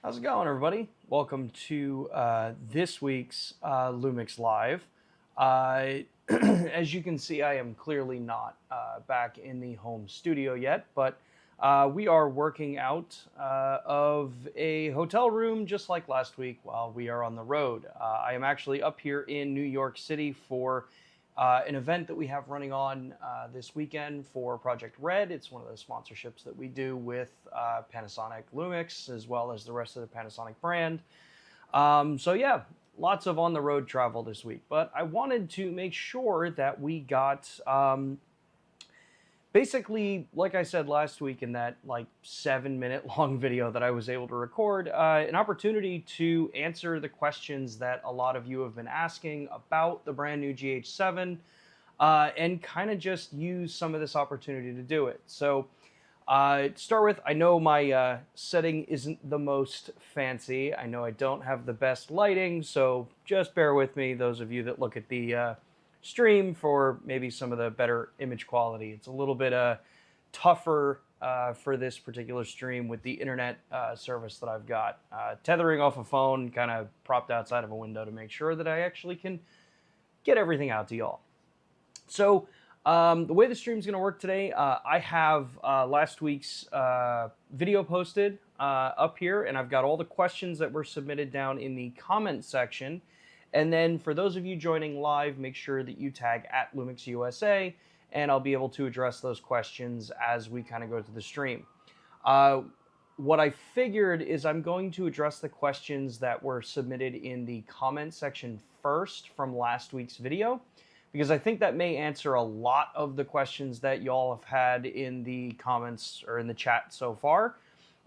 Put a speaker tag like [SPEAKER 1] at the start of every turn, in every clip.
[SPEAKER 1] How's it going, everybody? Welcome to this week's LUMIX Live. As you can see, I am clearly not back in the home studio yet, but we are working out of a hotel room just like last week while we are on the road. I am actually up here in New York City for an event that we have running on this weekend for Project Red. It's one of those sponsorships that we do with Panasonic LUMIX as well as the rest of the Panasonic brand. So yeah, lots of on-the-road travel this week. But I wanted to make sure that we got, basically, like I said last week in that like 7-minute long video that I was able to record, an opportunity to answer the questions that a lot of you have been asking about the brand new GH7 and kind of just use some of this opportunity to do it. So to start with, I know my setting isn't the most fancy. I know I don't have the best lighting, so just bear with me, those of you that look at the stream, for maybe some of the better image quality. It's a little bit tougher for this particular stream with the internet service that I've got. Tethering off a phone, kind of propped outside of a window to make sure that I actually can get everything out to y'all. So the way the stream's going to work today, I have last week's video posted up here, and I've got all the questions that were submitted down in the comment section. And then for those of you joining live, make sure that you tag @LumixUSA, and I'll be able to address those questions as we kind of go through the stream. What I figured is I'm going to address the questions that were submitted in the comment section first from last week's video, because I think that may answer a lot of the questions that y'all have had in the comments or in the chat so far.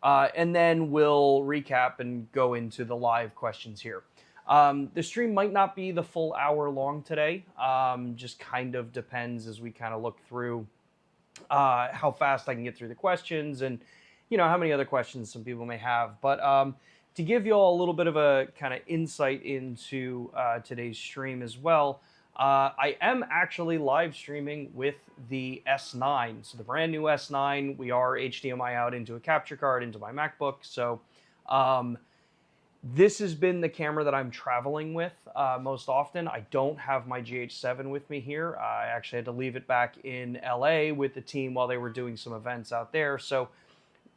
[SPEAKER 1] And then we'll recap and go into the live questions here. The stream might not be the full hour long today. Just kind of depends as we kind of look through how fast I can get through the questions and, you know, how many other questions some people may have. But to give you all a little bit of a kind of insight into today's stream as well, I am actually live streaming with the S9. So the brand new S9, we are HDMI out into a capture card into my MacBook. So this has been the camera that I'm traveling with most often. I don't have my GH7 with me here. I actually had to leave it back in LA with the team while they were doing some events out there. So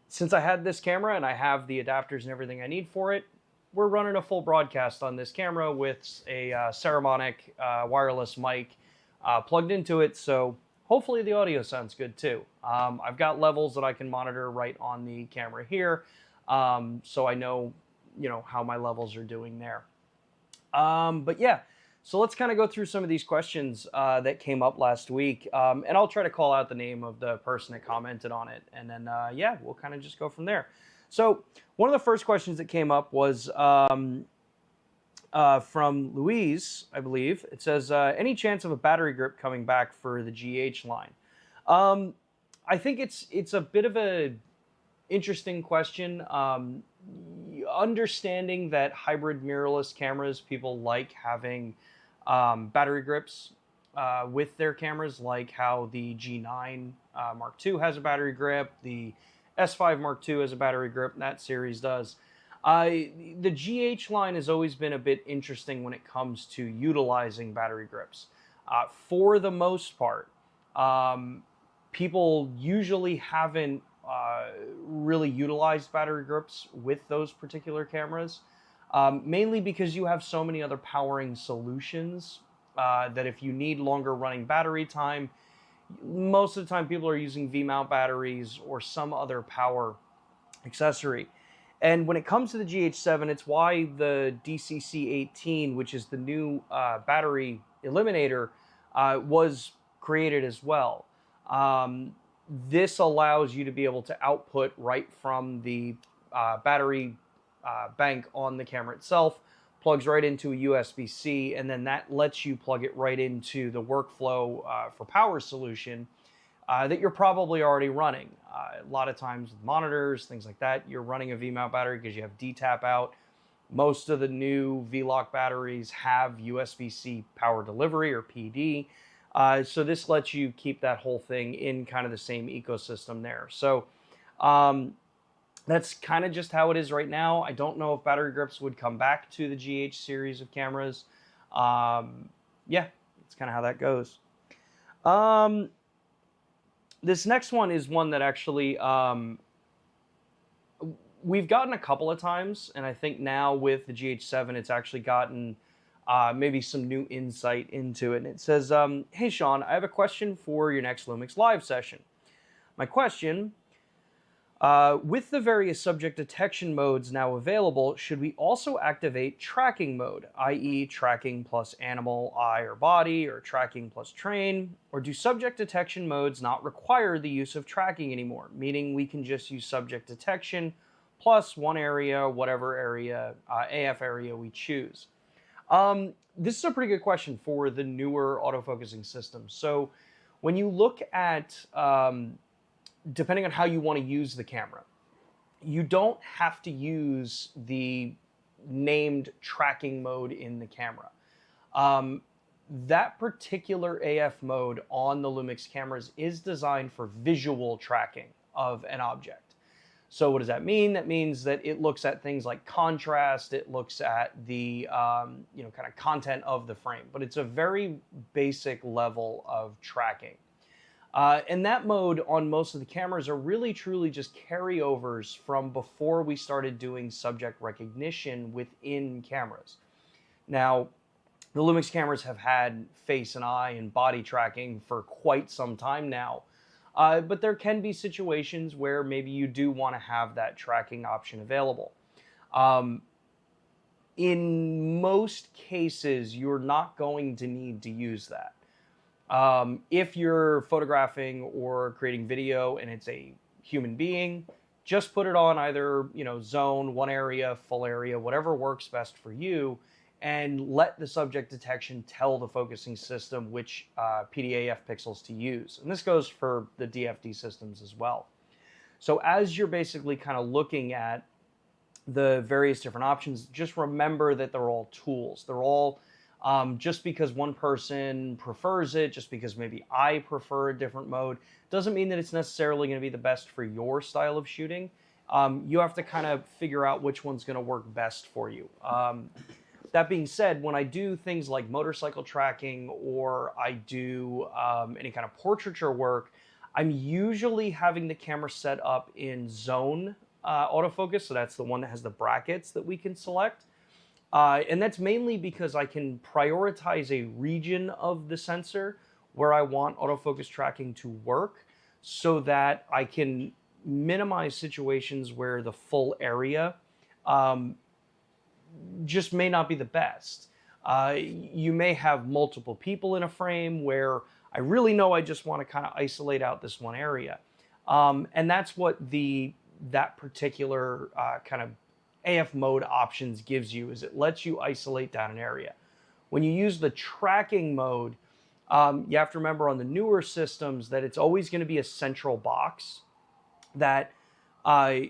[SPEAKER 1] since I had this camera and I have the adapters and everything I need for it, we're running a full broadcast on this camera with a Saramonic wireless mic plugged into it. So hopefully the audio sounds good too. I've got levels that I can monitor right on the camera here. So I know, you know, how my levels are doing there. But yeah, so let's kind of go through some of these questions that came up last week. And I'll try to call out the name of the person that commented on it. And then, yeah, we'll kind of just go from there. So one of the first questions that came up was from Louise, I believe. It says, any chance of a battery grip coming back for the GH line? I think it's a bit of a interesting question. Understanding that hybrid mirrorless cameras, people like having battery grips with their cameras, like how the G9 Mark II has a battery grip, the S5 Mark II has a battery grip, and that series does. The GH line has always been a bit interesting when it comes to utilizing battery grips. For the most part, people usually haven't really utilized battery grips with those particular cameras, mainly because you have so many other powering solutions that if you need longer running battery time, most of the time people are using V-mount batteries or some other power accessory. And when it comes to the GH7, it's why the DCC-18, which is the new battery eliminator, was created as well. This allows you to be able to output right from the battery bank on the camera itself, plugs right into a USB-C, and then that lets you plug it right into the workflow for power solution that you're probably already running. A lot of times with monitors, things like that, you're running a V-mount battery because you have D-tap out. Most of the new V-Lock batteries have USB-C power delivery or PD. So this lets you keep that whole thing in kind of the same ecosystem there. So That's kind of just how it is right now. I don't know if battery grips would come back to the GH series of cameras. Yeah, that's kind of how that goes. This next one is one that actually we've gotten a couple of times, and I think now with the GH7, it's actually gotten maybe some new insight into it. And it says, hey Sean, I have a question for your next LUMIX live session. My question, with the various subject detection modes now available, should we also activate tracking mode, i.e. tracking plus animal, eye, or body, or tracking plus train? Or do subject detection modes not require the use of tracking anymore, meaning we can just use subject detection plus one area, whatever area, AF area we choose? This is a pretty good question for the newer autofocusing systems. So when you look at, depending on how you want to use the camera, you don't have to use the named tracking mode in the camera. That particular AF mode on the LUMIX cameras is designed for visual tracking of an object. So what does that mean? That means that it looks at things like contrast, it looks at the kind of content of the frame, but it's a very basic level of tracking. And that mode on most of the cameras are really truly just carryovers from before we started doing subject recognition within cameras. Now, the LUMIX cameras have had face and eye and body tracking for quite some time now. But there can be situations where maybe you do want to have that tracking option available. In most cases, you're not going to need to use that. If you're photographing or creating video and it's a human being, just put it on either, zone, one area, full area, whatever works best for you, and let the subject detection tell the focusing system which PDAF pixels to use. And this goes for the DFD systems as well. So as you're basically kind of looking at the various different options, just remember that they're all tools. They're all, just because one person prefers it, just because maybe I prefer a different mode, doesn't mean that it's necessarily going to be the best for your style of shooting. You have to kind of figure out which one's going to work best for you. That being said, when I do things like motorcycle tracking or I do any kind of portraiture work, I'm usually having the camera set up in zone autofocus. So that's the one that has the brackets that we can select. And that's mainly because I can prioritize a region of the sensor where I want autofocus tracking to work so that I can minimize situations where the full area just may not be the best. You may have multiple people in a frame where I really know I just want to kind of isolate out this one area. And that's what that particular kind of AF mode options gives you, is it lets you isolate down an area. When you use the tracking mode, you have to remember on the newer systems that it's always going to be a central box that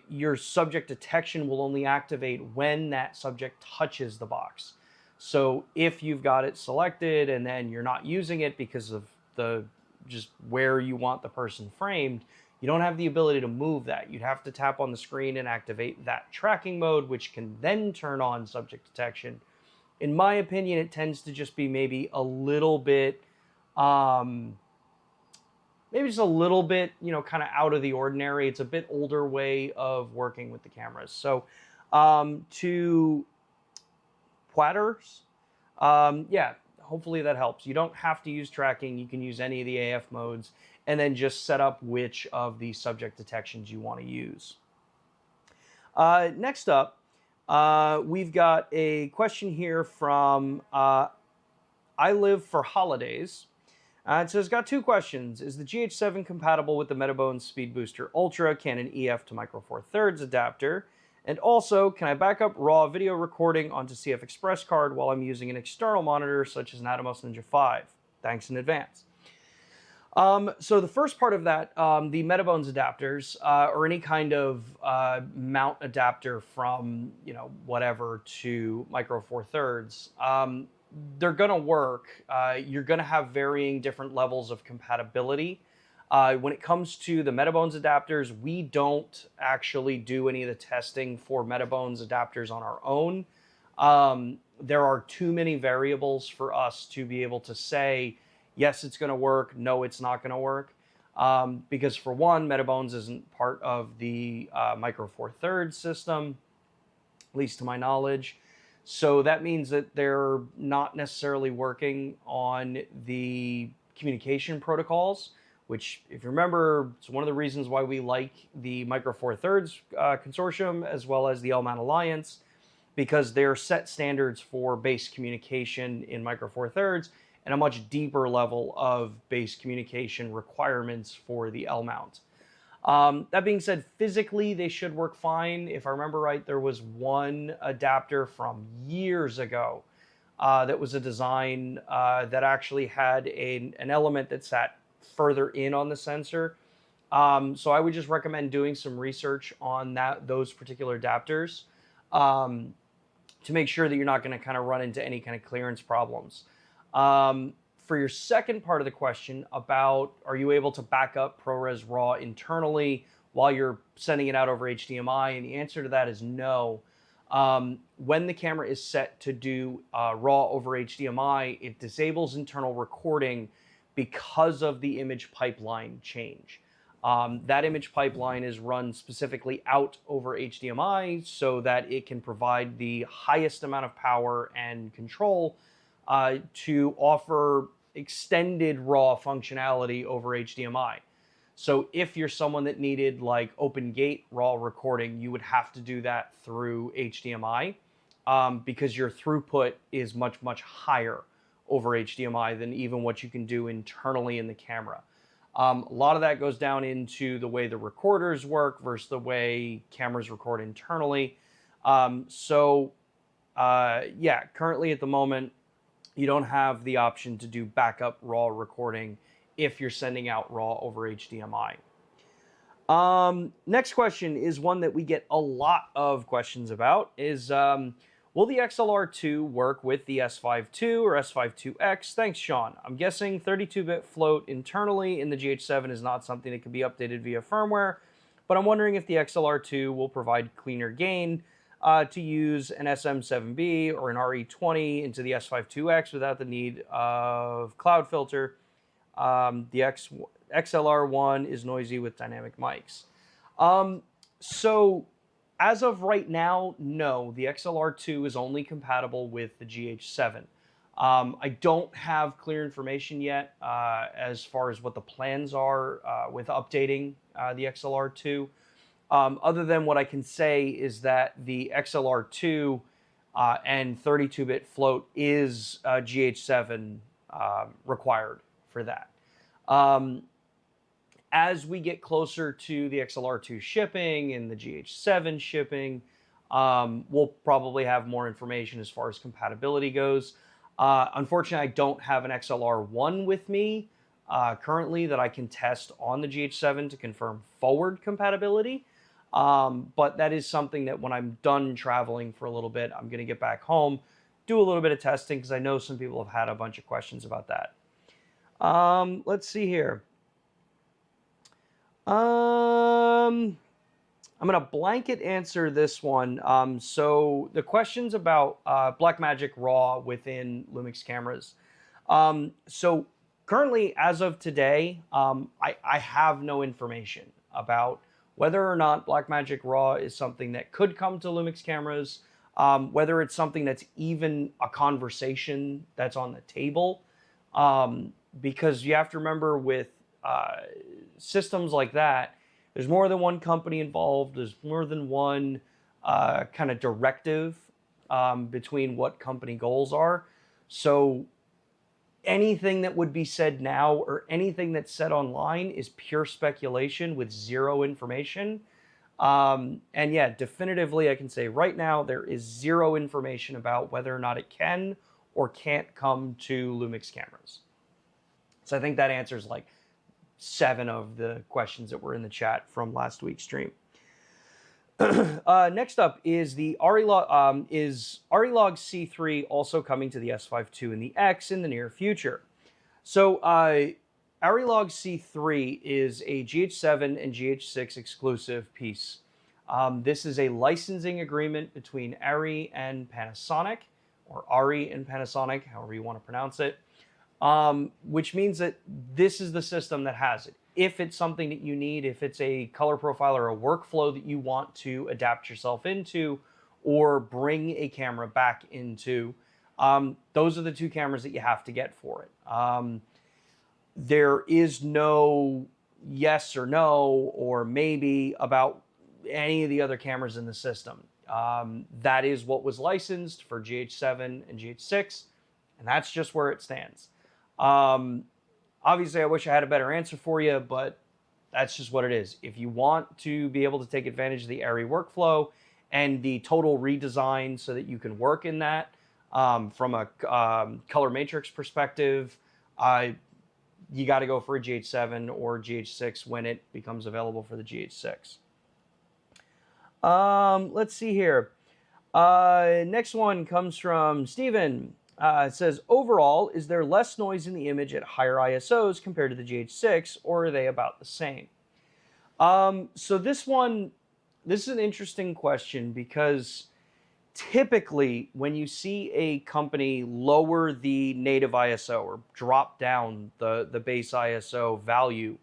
[SPEAKER 1] your subject detection will only activate when that subject touches the box. So if you've got it selected and then you're not using it because of just where you want the person framed, you don't have the ability to move that. You'd have to tap on the screen and activate that tracking mode, which can then turn on subject detection. In my opinion, it tends to just be maybe a little bit, maybe just a little bit, kind of out of the ordinary. It's a bit older way of working with the cameras. So to platters, yeah, hopefully that helps. You don't have to use tracking. You can use any of the AF modes and then just set up which of the subject detections you want to use. Next up, we've got a question here from I Live for Holidays. It says, got two questions. Is the GH7 compatible with the Metabone Speedbooster Ultra Canon EF to Micro Four Thirds adapter? And also, can I back up RAW video recording onto CFexpress card while I'm using an external monitor such as an Atomos Ninja 5? Thanks in advance. So the first part of that, the Metabones adapters, or any kind of mount adapter from, whatever to Micro Four Thirds, they're going to work. You're going to have varying different levels of compatibility. When it comes to the Metabones adapters, we don't actually do any of the testing for Metabones adapters on our own. There are too many variables for us to be able to say, yes, it's going to work, no, it's not going to work. Because for one, Metabones isn't part of the Micro Four Thirds system, at least to my knowledge. So that means that they're not necessarily working on the communication protocols, which, if you remember, it's one of the reasons why we like the Micro Four Thirds consortium as well as the LMAT Alliance, because they're set standards for base communication in Micro Four Thirds and a much deeper level of base communication requirements for the L-mount. That being said, physically, they should work fine. If I remember right, there was one adapter from years ago that was a design that actually had an element that sat further in on the sensor. So I would just recommend doing some research on those particular adapters to make sure that you're not going to kind of run into any kind of clearance problems. For your second part of the question about, are you able to back up ProRes RAW internally while you're sending it out over HDMI? And the answer to that is no. When the camera is set to do RAW over HDMI, it disables internal recording because of the image pipeline change. That image pipeline is run specifically out over HDMI so that it can provide the highest amount of power and control to offer extended RAW functionality over HDMI. So if you're someone that needed like open gate RAW recording, you would have to do that through HDMI because your throughput is much, much higher over HDMI than even what you can do internally in the camera. A lot of that goes down into the way the recorders work versus the way cameras record internally. Yeah, currently at the moment, you don't have the option to do backup RAW recording if you're sending out RAW over HDMI. Next question is one that we get a lot of questions about is, will the XLR2 work with the S5 II or S5 IIX? Thanks, Sean. I'm guessing 32-bit float internally in the GH7 is not something that can be updated via firmware, but I'm wondering if the XLR2 will provide cleaner gain to use an SM7B or an RE20 into the S5 IIX without the need of cloud filter. The XLR1 is noisy with dynamic mics. So as of right now, no, the XLR2 is only compatible with the GH7. I don't have clear information yet as far as what the plans are with updating the XLR2. Other than what I can say is that the XLR2 and 32-bit float is GH7 required for that. As we get closer to the XLR2 shipping and the GH7 shipping, we'll probably have more information as far as compatibility goes. Unfortunately, I don't have an XLR1 with me currently that I can test on the GH7 to confirm forward compatibility. But that is something that when I'm done traveling for a little bit, I'm going to get back home, do a little bit of testing because I know some people have had a bunch of questions about that. Let's see here. I'm going to blanket answer this one. So the questions about Blackmagic RAW within LUMIX cameras. So currently, as of today, I have no information about whether or not Blackmagic RAW is something that could come to LUMIX cameras, whether it's something that's even a conversation that's on the table. Because you have to remember with systems like that, there's more than one company involved. There's more than one kind of directive between what company goals are. So anything that would be said now or anything that's said online is pure speculation with zero information. And yeah, definitively, I can say right now there is zero information about whether or not it can or can't come to LUMIX cameras. So I think that answers like 7 of the questions that were in the chat from last week's stream. Next up is the ARRI Log. Is ARRI LogC3 also coming to the S5 II and the X in the near future? So I ARRI LogC3 is a GH7 and GH6 exclusive piece. This is a licensing agreement between ARRI and Panasonic, or ARRI and Panasonic, however you want to pronounce it, which means that this is the system that has it. If it's something that you need, if it's a color profile or a workflow that you want to adapt yourself into or bring a camera back into, those are the two cameras that you have to get for it. There is no yes or no or maybe about any of the other cameras in the system. That is what was licensed for GH7 and GH6, and that's just where it stands. Obviously, I wish I had a better answer for you, but that's just what it is. If you want to be able to take advantage of the ARRI workflow and the total redesign so that you can work in that from a color matrix perspective, you got to go for a GH7 or GH6 when it becomes available for the GH6. Let's see here. Next one comes from Steven. It says, overall, is there less noise in the image at higher ISOs compared to the GH6, or are they about the same? So this is an interesting question, because typically when you see a company lower the native ISO or drop down the base ISO value,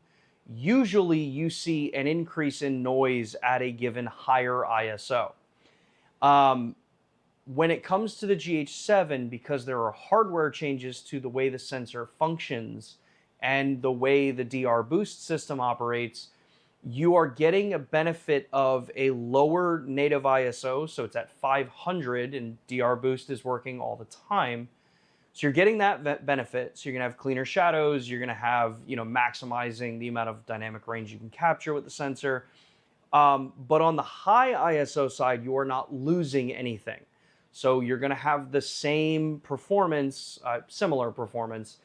[SPEAKER 1] usually you see an increase in noise at a given higher ISO. When it comes to the GH7, because there are hardware changes to the way the sensor functions and the way the DR boost system operates, you are getting a benefit of a lower native ISO. So it's at 500 and DR boost is working all the time. So you're getting that benefit. So you're gonna have cleaner shadows. You're gonna have, maximizing the amount of dynamic range you can capture with the sensor. But on the high ISO side, you are not losing anything. So you're going to have the same performance, similar performance,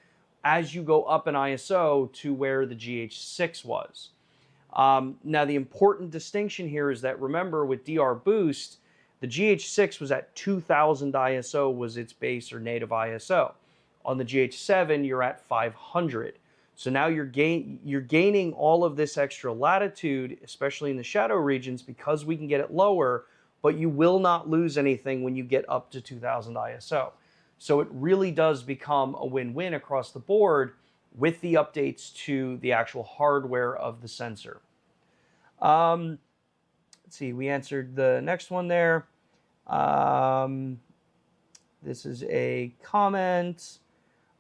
[SPEAKER 1] as you go up in ISO to where the GH6 was. Now, the important distinction here is that, remember, with DR Boost, the GH6 was at 2000 ISO was its base or native ISO. On the GH7, you're at 500. So now you're gaining all of this extra latitude, especially in the shadow regions, because we can get it lower, but you will not lose anything when you get up to 2000 ISO. So it really does become a win-win across the board with the updates to the actual hardware of the sensor. Let's see, we answered the next one there. This is a comment.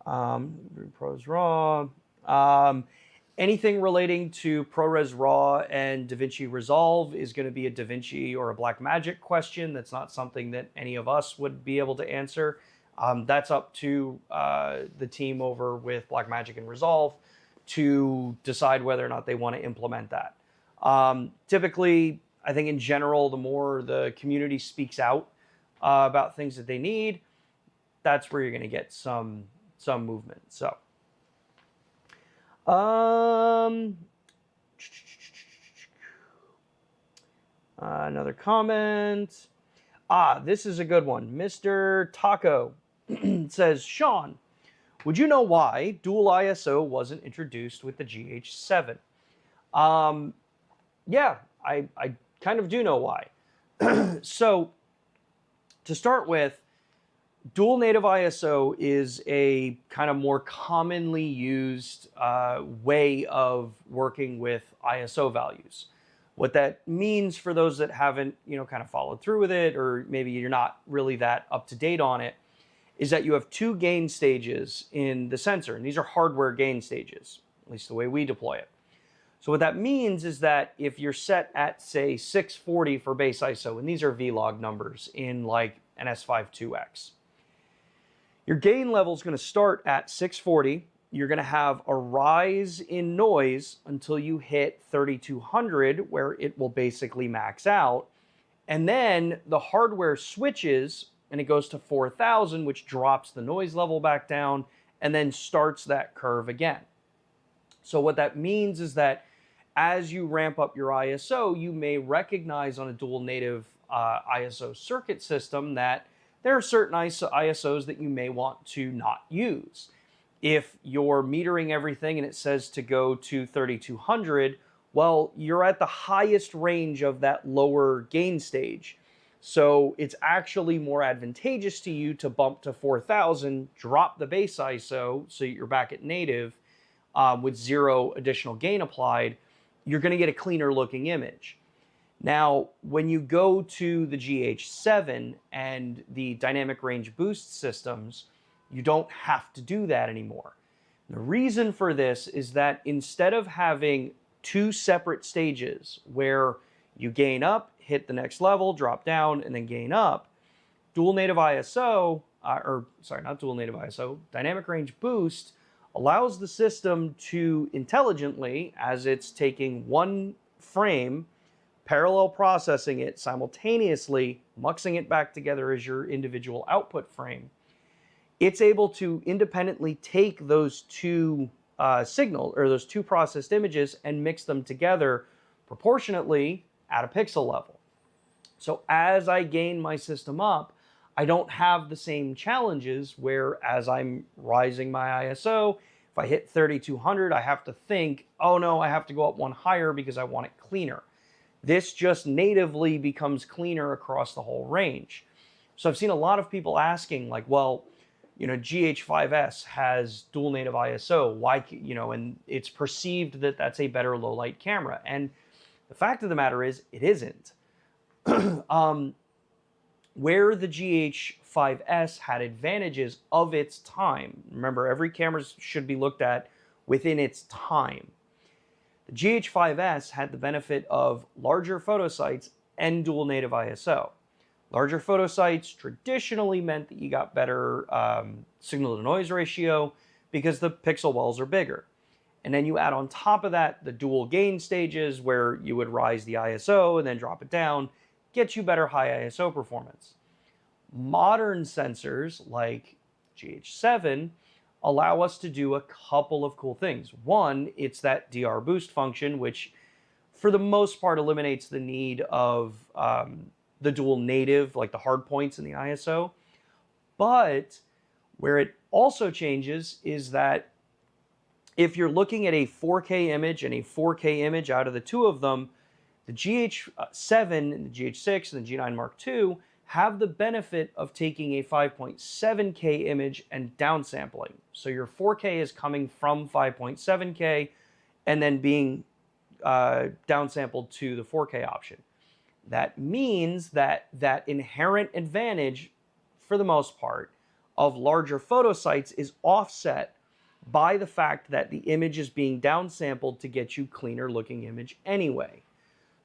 [SPEAKER 1] ProRes RAW. Anything relating to ProRes RAW and DaVinci Resolve is going to be a DaVinci or a Blackmagic question. That's not something that any of us would be able to answer. That's up to the team over with Blackmagic and Resolve to decide whether or not they want to implement that. Typically, I think in general, the more the community speaks out about things that they need, that's where you're going to get some movement. So. Another comment. This is a good one. Mr. Taco says, Sean, would you know why dual ISO wasn't introduced with the GH7? Yeah, I kind of do know why. So, to start with, dual native ISO is a kind of more commonly used way of working with ISO values. What that means for those that haven't, kind of followed through with it, or maybe you're not really that up to date on it, is that you have two gain stages in the sensor, and these are hardware gain stages, at least the way we deploy it. So what that means is that if you're set at, say, 640 for base ISO, and these are V-Log numbers in like an S5 2X, your gain level is going to start at 640. You're going to have a rise in noise until you hit 3200, where it will basically max out. And then the hardware switches and it goes to 4000, which drops the noise level back down and then starts that curve again. So what that means is that as you ramp up your ISO, you may recognize on a dual native ISO circuit system that there are certain ISOs that you may want to not use. If you're metering everything and it says to go to 3200, well, you're at the highest range of that lower gain stage. So it's actually more advantageous to you to bump to 4000, drop the base ISO so you're back at native with 0 additional gain applied. You're going to get a cleaner looking image. Now, when you go to the GH7 and the dynamic range boost systems, you don't have to do that anymore. The reason for this is that instead of having 2 separate stages where you gain up, hit the next level, drop down, and then gain up, dual native ISO, not dual native ISO, dynamic range boost allows the system to intelligently, as it's taking one frame, parallel processing it simultaneously, muxing it back together as your individual output frame. It's able to independently take those 2 those 2 processed images and mix them together proportionately at a pixel level. So as I gain my system up, I don't have the same challenges where as I'm rising my ISO, if I hit 3200, I have to think, oh no, I have to go up one higher because I want it cleaner. This just natively becomes cleaner across the whole range. So I've seen a lot of people asking like, well, GH5S has dual native ISO, why, and it's perceived that that's a better low light camera. And the fact of the matter is it isn't. Where the GH5S had advantages of its time, remember every camera should be looked at within its time. The GH5S had the benefit of larger photo sites and dual native ISO. Larger photo sites traditionally meant that you got better signal to noise ratio because the pixel wells are bigger. And then you add on top of that the dual gain stages where you would rise the ISO and then drop it down, get you better high ISO performance. Modern sensors like GH7 allow us to do a couple of cool things. One, it's that DR boost function, which for the most part eliminates the need of the dual native, like the hard points in the ISO. But where it also changes is that if you're looking at a 4K image and a 4K image out of the 2 of them, the GH7 and the GH6 and the G9 Mark II have the benefit of taking a 5.7K image and downsampling. So your 4K is coming from 5.7K and then being downsampled to the 4K option. That means that that inherent advantage, for the most part, of larger photo sites is offset by the fact that the image is being downsampled to get you cleaner looking image anyway.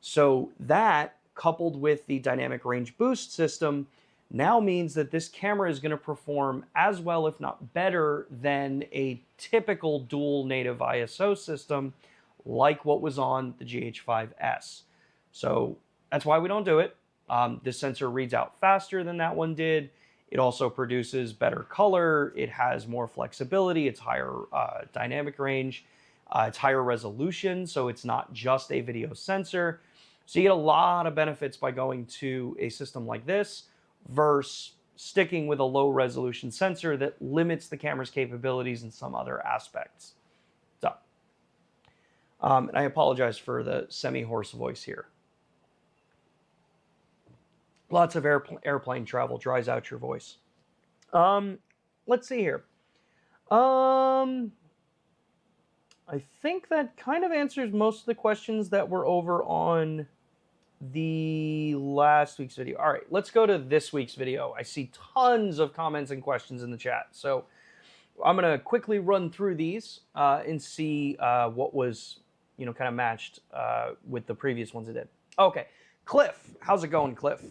[SPEAKER 1] So that, coupled with the dynamic range boost system, now means that this camera is going to perform as well, if not better, than a typical dual native ISO system like what was on the GH5S. So that's why we don't do it. This sensor reads out faster than that one did. It also produces better color. It has more flexibility. It's higher dynamic range. It's higher resolution, so it's not just a video sensor. So you get a lot of benefits by going to a system like this versus sticking with a low resolution sensor that limits the camera's capabilities in some other aspects. So, and I apologize for the semi-hoarse voice here. Lots of airplane travel dries out your voice. Let's see here. I think that kind of answers most of the questions that were over on the last week's video. All right, let's go to this week's video. I see tons of comments and questions in the chat. So I'm going to quickly run through these and see what was, kind of matched with the previous ones I did. Okay, Cliff. How's it going, Cliff?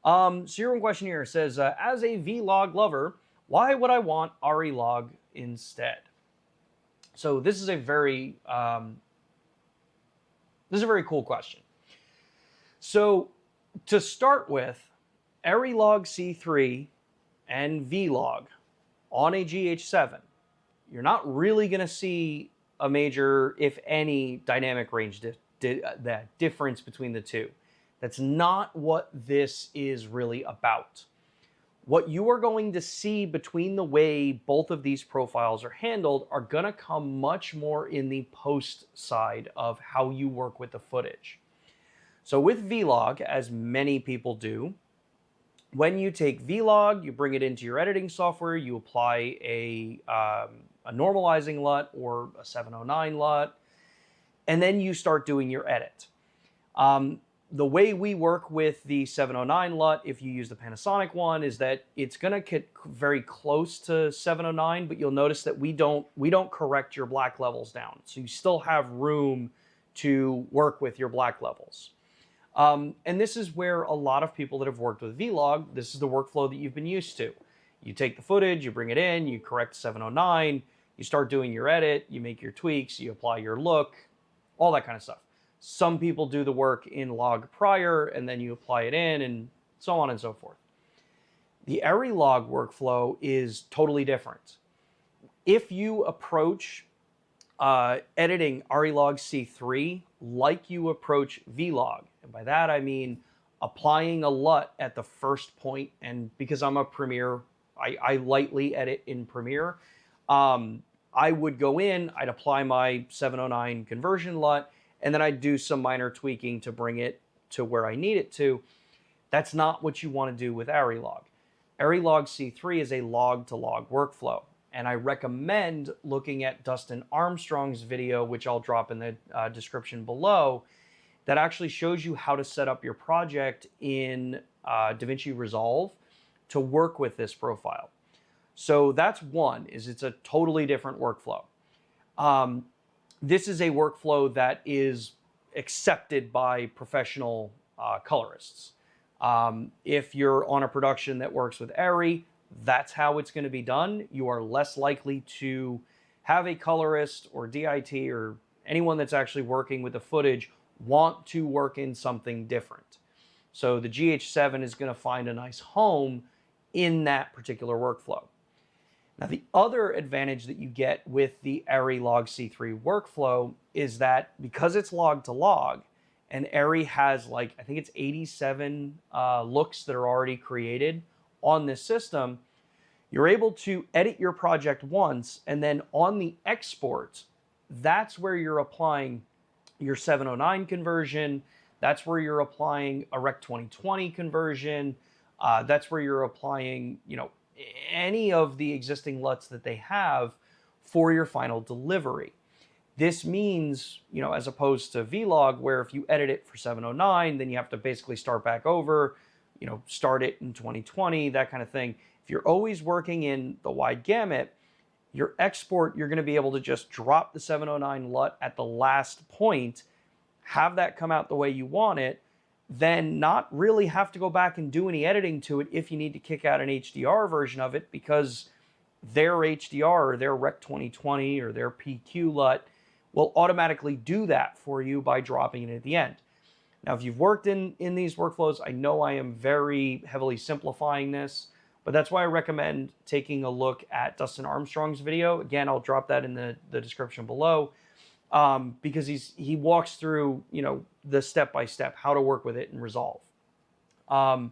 [SPEAKER 1] So your one question here says, as a vlog lover, why would I want ARRI Log instead? So this is a very cool question. So to start with, ARRI LogC3 and vlog on a GH7, you're not really going to see a major, if any, dynamic range difference between the two. That's not what this is really about. What you are going to see between the way both of these profiles are handled are going to come much more in the post side of how you work with the footage. So with Vlog, as many people do, when you take Vlog, you bring it into your editing software, you apply a normalizing LUT or a 709 LUT, and then you start doing your edit. The way we work with the 709 LUT, if you use the Panasonic one, is that it's going to get very close to 709, but you'll notice that we don't correct your black levels down. So you still have room to work with your black levels. And this is where a lot of people that have worked with Vlog, this is the workflow that you've been used to. You take the footage, you bring it in, you correct 709, you start doing your edit, you make your tweaks, you apply your look, all that kind of stuff. Some people do the work in Log prior, and then you apply it in, and so on and so forth. The ARRI Log workflow is totally different. If you approach editing ARRI LogC3 like you approach Vlog, and by that I mean applying a LUT at the first point, and because I'm a Premiere, I lightly edit in Premiere, I would go in, I'd apply my 709 conversion LUT, and then I'd do some minor tweaking to bring it to where I need it to. That's not what you want to do with ARRI Log. ARRI LogC3 is a log-to-log workflow, and I recommend looking at Dustin Armstrong's video, which I'll drop in the description below, that actually shows you how to set up your project in DaVinci Resolve to work with this profile. So that's one, is it's a totally different workflow. This is a workflow that is accepted by professional colorists. If you're on a production that works with ARRI, that's how it's going to be done. You are less likely to have a colorist or DIT or anyone that's actually working with the footage want to work in something different. So the GH7 is going to find a nice home in that particular workflow. Now, the other advantage that you get with the ARRI LogC3 workflow is that because it's log to log, and ARRI has I think it's 87 looks that are already created on this system, you're able to edit your project once, and then on the export, that's where you're applying your 709 conversion, that's where you're applying a Rec 2020 conversion, that's where you're applying, any of the existing LUTs that they have for your final delivery. This means, as opposed to Vlog, where if you edit it for 709, then you have to basically start back over, start it in 2020, that kind of thing. If you're always working in the wide gamut, your export, you're going to be able to just drop the 709 LUT at the last point, have that come out the way you want it, then not really have to go back and do any editing to it if you need to kick out an HDR version of it, because their HDR or their Rec 2020 or their PQ LUT will automatically do that for you by dropping it at the end. Now, if you've worked in these workflows, I know I am very heavily simplifying this, but that's why I recommend taking a look at Dustin Armstrong's video. Again, I'll drop that in the description below, because he walks through, the step-by-step, how to work with it in Resolve. So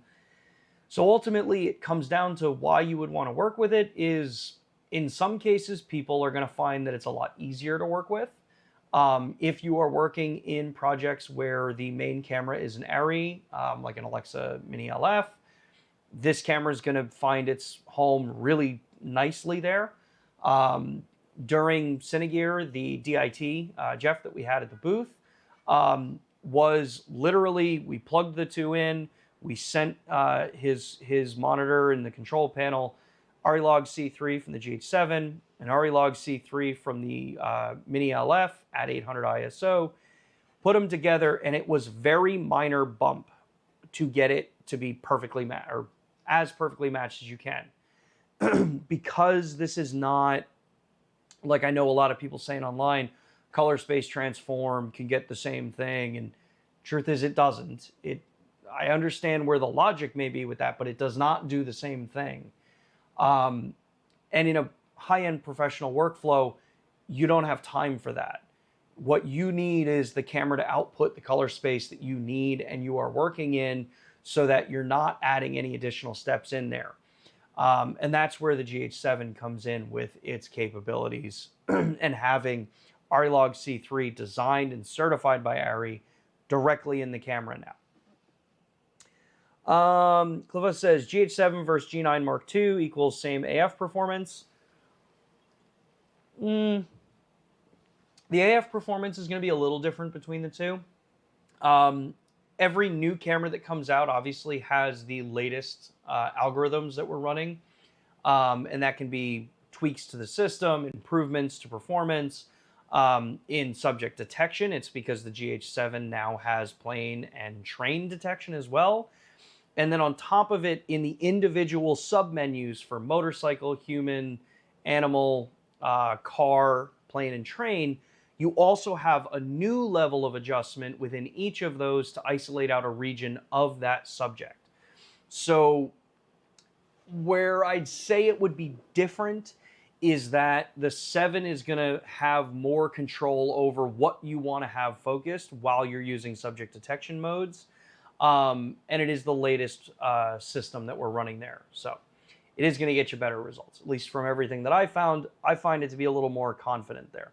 [SPEAKER 1] ultimately, it comes down to why you would want to work with it is, in some cases, people are going to find that it's a lot easier to work with. If you are working in projects where the main camera is an ARRI, like an Alexa Mini LF, this camera is going to find its home really nicely there. During Cinegear, the DIT, Jeff, that we had at the booth, was literally, we plugged the two in, we sent his monitor and the control panel, ARRI LogC3 from the GH7, and ARRI LogC3 from the Mini LF at 800 ISO, put them together, and it was very minor bump to get it to be perfectly matched, or as perfectly matched as you can. Because this is not, like I know a lot of people saying online, color space transform can get the same thing, and truth is it doesn't. I understand where the logic may be with that, but it does not do the same thing. And in a high-end professional workflow, you don't have time for that. What you need is the camera to output the color space that you need and you are working in, so that you're not adding any additional steps in there. And that's where the GH7 comes in with its capabilities and having ARRI LogC3 designed and certified by ARRI directly in the camera now. Cliva says GH7 versus G9 Mark II equals same AF performance. The AF performance is going to be a little different between the two. Every new camera that comes out obviously has the latest algorithms that we're running. And that can be tweaks to the system, improvements to performance. In subject detection, it's because the GH7 now has plane and train detection as well. And then on top of it, in the individual submenus for motorcycle, human, animal, car, plane, and train, you also have a new level of adjustment within each of those to isolate out a region of that subject. So where I'd say it would be different is that the 7 is going to have more control over what you want to have focused while you're using subject detection modes. And it is the latest system that we're running there. So it is going to get you better results, at least from everything that I found. I find it to be a little more confident there.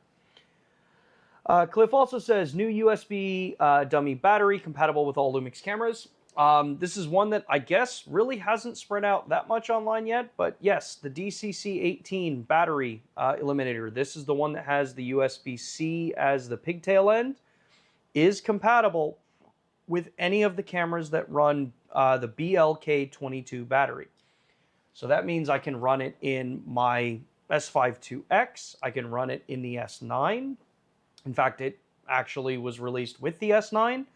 [SPEAKER 1] Cliff also says, new USB dummy battery compatible with all LUMIX cameras. This is one that I guess really hasn't spread out that much online yet, but yes, the DCC18 battery eliminator, this is the one that has the USB-C as the pigtail end, is compatible with any of the cameras that run the BLK22 battery. So that means I can run it in my S5 IIX, I can run it in the S9. In fact, it actually was released with the S9.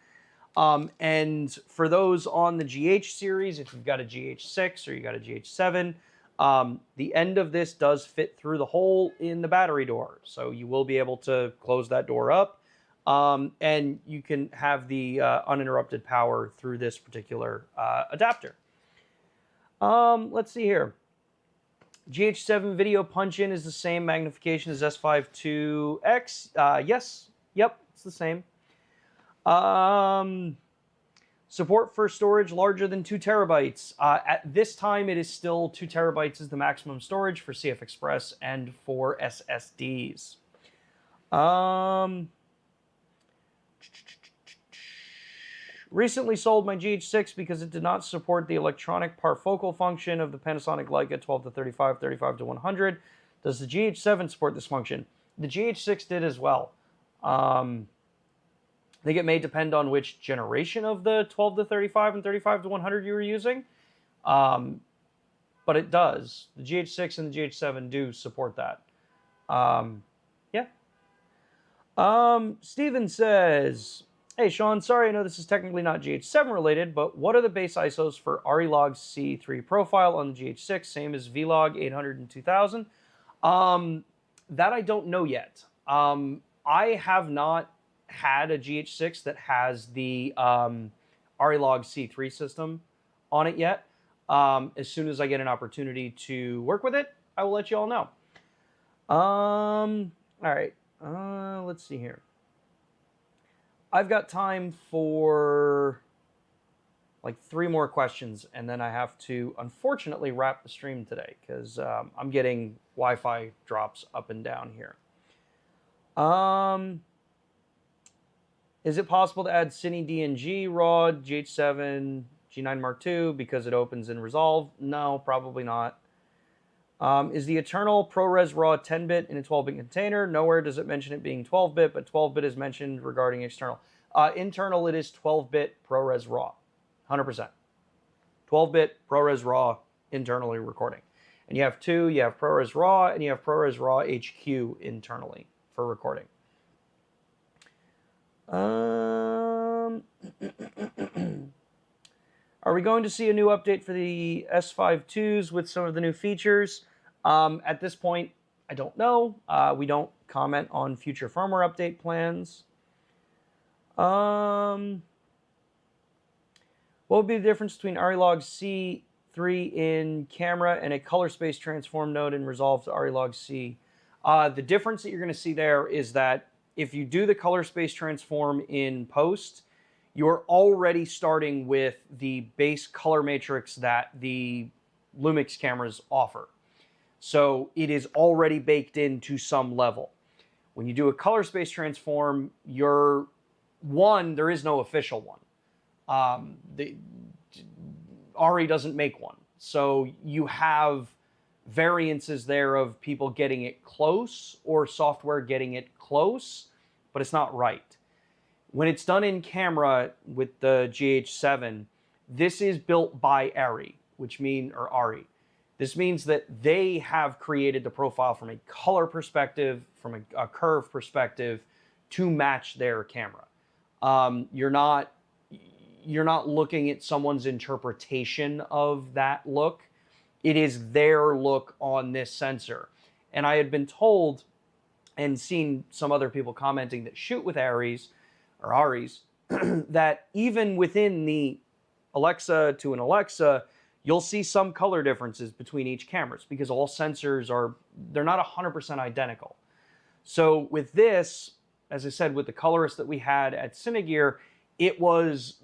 [SPEAKER 1] And for those on the GH series, if you've got a GH6 or you got a GH7, the end of this does fit through the hole in the battery door. So you will be able to close that door up, and you can have the uninterrupted power through this particular adapter. Let's see here. GH7 video punch-in is the same magnification as S5 IIX. Yes, yep, it's the same. Support for storage larger than 2 terabytes. At this time, it is still 2 terabytes is the maximum storage for CFexpress and for SSDs. Recently sold my GH6 because it did not support the electronic parafocal function of the Panasonic Leica 12 to 35, 35 to 100. Does the GH7 support this function? The GH6 did as well. I think it may depend on which generation of the 12 to 35 and 35 to 100 you were using. But it does. The GH6 and the GH7 do support that. Yeah. Steven says, hey, Sean, sorry, I know this is technically not GH7 related, but what are the base ISOs for ARRI LogC3 profile on the GH6? Same as Vlog 800 and 2000. That I don't know yet. I have not had a GH6 that has the ARRI LogC3 system on it yet. As soon as I get an opportunity to work with it, I will let you all know. All right, let's see here. I've got time for like 3 more questions, and then I have to, unfortunately, wrap the stream today because I'm getting Wi-Fi drops up and down here. Is it possible to add Cine DNG, RAW, GH7, G9 Mark II because it opens in Resolve? No, probably not. Is the Eternal ProRes RAW 10-bit in a 12-bit container? Nowhere does it mention it being 12-bit, but 12-bit is mentioned regarding external. Internal, it is 12-bit ProRes RAW, 100%. 12-bit ProRes RAW internally recording. And you have 2, you have ProRes RAW, and you have ProRes RAW HQ internally for recording. Are we going to see a new update for the S5 IIs with some of the new features? At this point, I don't know. We don't comment on future firmware update plans. What would be the difference between ARRI LogC3 in camera and a color space transform node in Resolve to ARRI LogC? The difference that you're going to see there is that if you do the color space transform in post, you're already starting with the base color matrix that the LUMIX cameras offer. So it is already baked into some level. When you do a color space transform, there is no official one. ARRI doesn't make one. So you have variances there of people getting it close or software getting it close, but it's not right. When it's done in camera with the GH7, this is built by ARRI, ARRI. This means that they have created the profile from a color perspective, from a curve perspective, to match their camera. You're not looking at someone's interpretation of that look. It is their look on this sensor. And I had been told and seen some other people commenting that shoot with ARRIs, that even within the Alexa to an Alexa, you'll see some color differences between each cameras because all sensors they're not 100% identical. So with this, as I said, with the colorist that we had at Cinegear, it was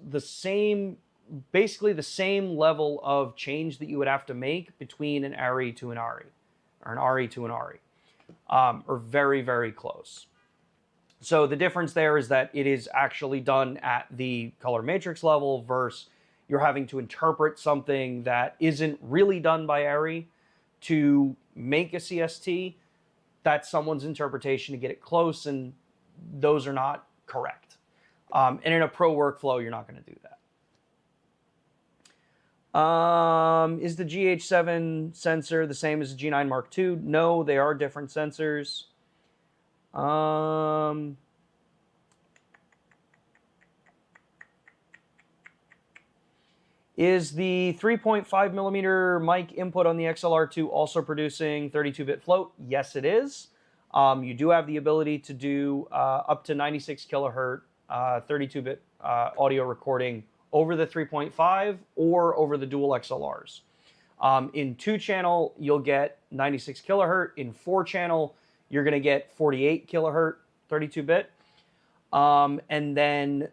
[SPEAKER 1] basically the same level of change that you would have to make between an ARRI to an ARRI, or an ARRI to an ARRI, or very, very close. So the difference there is that it is actually done at the color matrix level versus you're having to interpret something that isn't really done by ARRI to make a CST. That's someone's interpretation to get it close, and those are not correct. And in a pro workflow, you're not going to do that. Is the GH7 sensor the same as the G9 Mark II? No, they are different sensors. Is the 3.5 millimeter mic input on the XLR2 also producing 32-bit float? Yes, it is. You do have the ability to do up to 96 kilohertz 32-bit audio recording over the 3.5 or over the dual XLRs. In 2-channel, you'll get 96 kilohertz. In 4-channel, you're going to get 48 kilohertz 32-bit. And then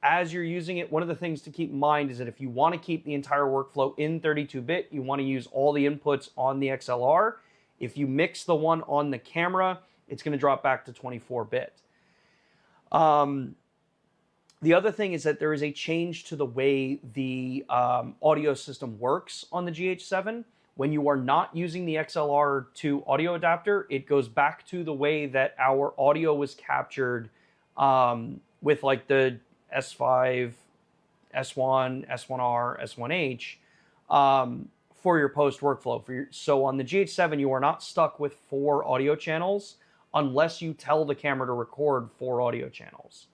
[SPEAKER 1] as you're using it, one of the things to keep in mind is that if you want to keep the entire workflow in 32-bit, you want to use all the inputs on the XLR. If you mix the one on the camera, it's going to drop back to 24-bit. The other thing is that there is a change to the way the audio system works on the GH7. When you are not using the XLR2 audio adapter, it goes back to the way that our audio was captured with like the S5, S1, S1R, S1H for your post workflow. So on the GH7, you are not stuck with 4 audio channels unless you tell the camera to record 4 audio channels.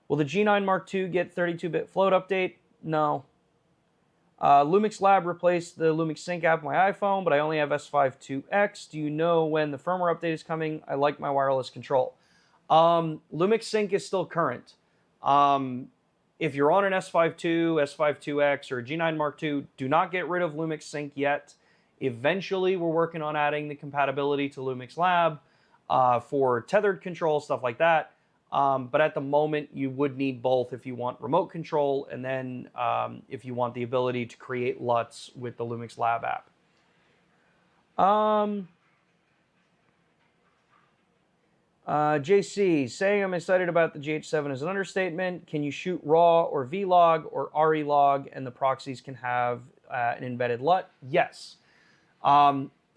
[SPEAKER 1] Will the G9 Mark II get 32-bit float update? No. LUMIX Lab replaced the LUMIX Sync app on my iPhone, but I only have S5 IIX. Do you know when the firmware update is coming? I like my wireless control. LUMIX Sync is still current. If you're on an S5 II, S5 IIX, or G9 Mark II, do not get rid of LUMIX Sync yet. Eventually, we're working on adding the compatibility to LUMIX Lab for tethered control, stuff like that. But at the moment, you would need both if you want remote control and then if you want the ability to create LUTs with the LUMIX Lab app. JC, saying I'm excited about the GH7 is an understatement. Can you shoot RAW or VLog or ARRI Log and the proxies can have an embedded LUT? Yes.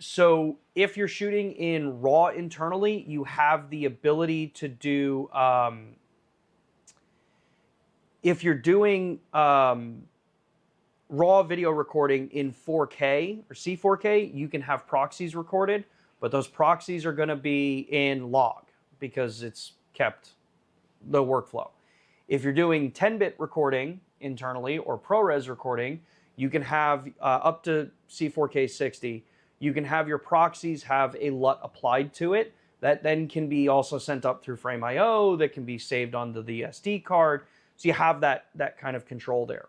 [SPEAKER 1] So if you're shooting in RAW internally, you have the ability to do, if you're doing RAW video recording in 4K or C4K, you can have proxies recorded, but those proxies are going to be in log because it's kept the workflow. If you're doing 10-bit recording internally or ProRes recording, you can have up to C4K 60. You can have your proxies have a LUT applied to it that then can be also sent up through Frame.io, that can be saved onto the SD card. So you have that kind of control there.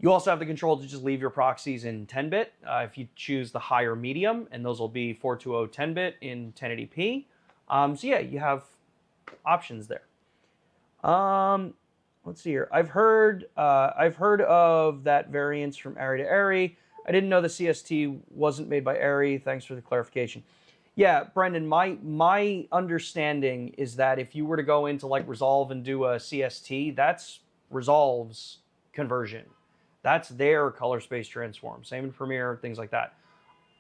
[SPEAKER 1] You also have the control to just leave your proxies in 10-bit if you choose the higher medium, and those will be 420 10-bit in 1080p. So yeah, you have options there. Let's see here. I've heard of that variance from ARRI to ARRI. I didn't know the CST wasn't made by ARRI. Thanks for the clarification. Yeah, Brendan, my understanding is that if you were to go into like Resolve and do a CST, that's Resolve's conversion. That's their color space transform. Same in Premiere, things like that.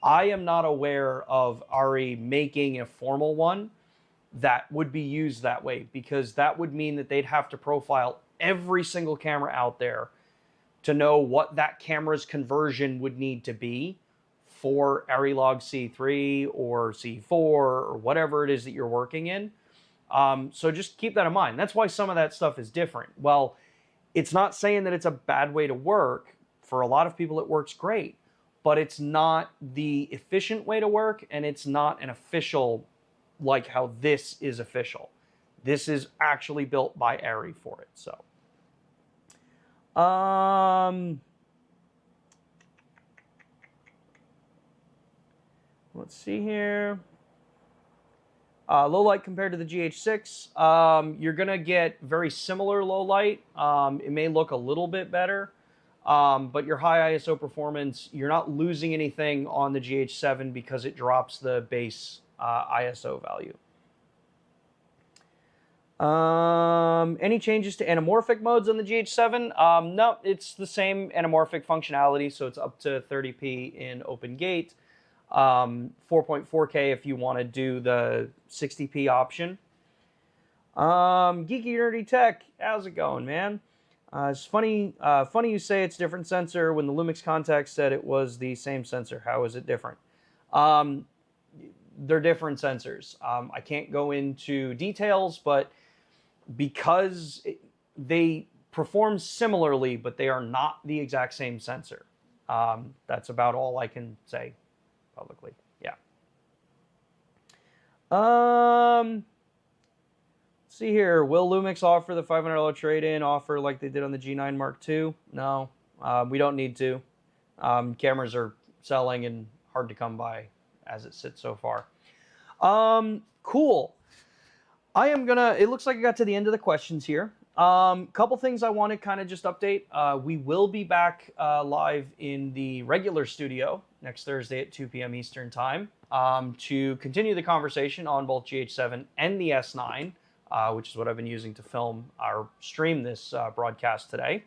[SPEAKER 1] I am not aware of ARRI making a formal one that would be used that way, because that would mean that they'd have to profile every single camera out there to know what that camera's conversion would need to be for ARRI LogC3 or C4 or whatever it is that you're working in. So just keep that in mind. That's why some of that stuff is different. Well, it's not saying that it's a bad way to work. For a lot of people, it works great, but it's not the efficient way to work, and it's not an official, like how this is official. This is actually built by ARRI for it. So, let's see here. Low light compared to the GH6, you're gonna get very similar low light. It may look a little bit better, but your high ISO performance, you're not losing anything on the GH7 because it drops the base ISO value. Any changes to anamorphic modes on the GH7? No, it's the same anamorphic functionality, so it's up to 30p in open gate. 4.4K if you want to do the 60p option. Geeky Nerdy Tech, how's it going, man? It's funny you say it's different sensor when the LUMIX contact said it was the same sensor. How is it different? They're different sensors. I can't go into details, but because they perform similarly, but they are not the exact same sensor. That's about all I can say publicly. Yeah. Let's see here. Will LUMIX offer the $500 trade-in offer like they did on the G9 Mark II? No, we don't need to. Cameras are selling and hard to come by as it sits so far. Cool. It looks like I got to the end of the questions here. Couple things I want to kind of just update. We will be back live in the regular studio next Thursday at 2 p.m. Eastern Time to continue the conversation on both GH7 and the S9, which is what I've been using to film or stream this broadcast today.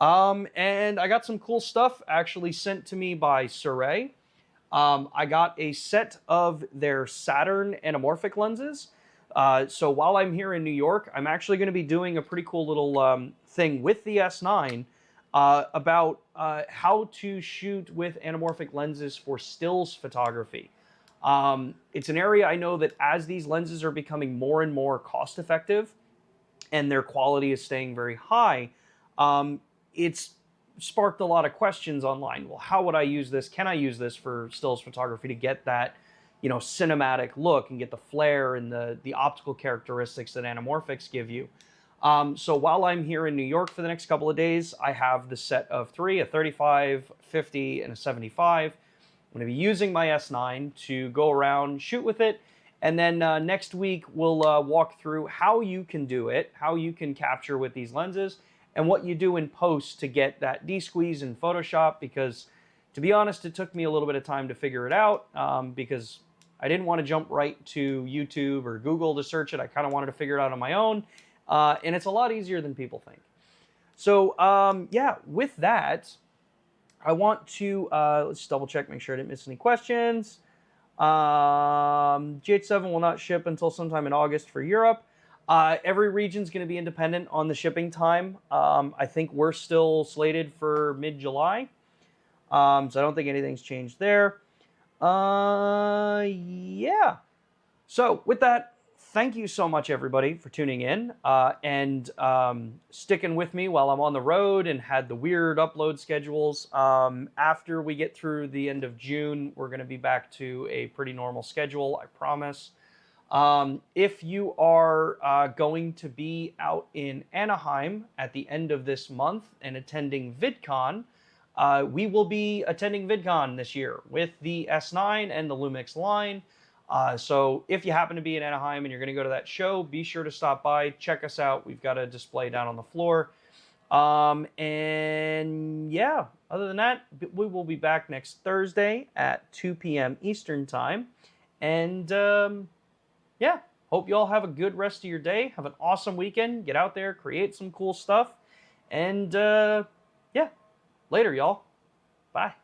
[SPEAKER 1] And I got some cool stuff actually sent to me by Sirui. I got a set of their Saturn anamorphic lenses. So while I'm here in New York, I'm actually going to be doing a pretty cool little thing with the S9 about how to shoot with anamorphic lenses for stills photography. It's an area I know that as these lenses are becoming more and more cost effective and their quality is staying very high, it's sparked a lot of questions online. Well, how would I use this? Can I use this for stills photography to get that, you know, cinematic look and get the flare and the optical characteristics that anamorphics give you? So while I'm here in New York for the next couple of days, I have the set of three, a 35, 50, and a 75. I'm going to be using my S9 to go around, shoot with it, and then next week we'll walk through how you can do it, how you can capture with these lenses, and what you do in post to get that de-squeeze in Photoshop, because to be honest, it took me a little bit of time to figure it out because I didn't want to jump right to YouTube or Google to search it. I kind of wanted to figure it out on my own, and it's a lot easier than people think. So yeah, with that, I want to, let's double check, make sure I didn't miss any questions. GH7 will not ship until sometime in August for Europe. Every region's going to be independent on the shipping time. I think we're still slated for mid-July. So I don't think anything's changed there. Yeah. So with that, thank you so much, everybody, for tuning in and sticking with me while I'm on the road and had the weird upload schedules. After we get through the end of June, we're going to be back to a pretty normal schedule, I promise. If you are going to be out in Anaheim at the end of this month and attending VidCon, we will be attending VidCon this year with the S9 and the LUMIX line. So if you happen to be in Anaheim and you're going to go to that show, be sure to stop by, check us out. We've got a display down on the floor. And yeah, other than that, we will be back next Thursday at 2 p.m. Eastern Time. And yeah, hope you all have a good rest of your day. Have an awesome weekend. Get out there, create some cool stuff. And yeah, later, y'all. Bye.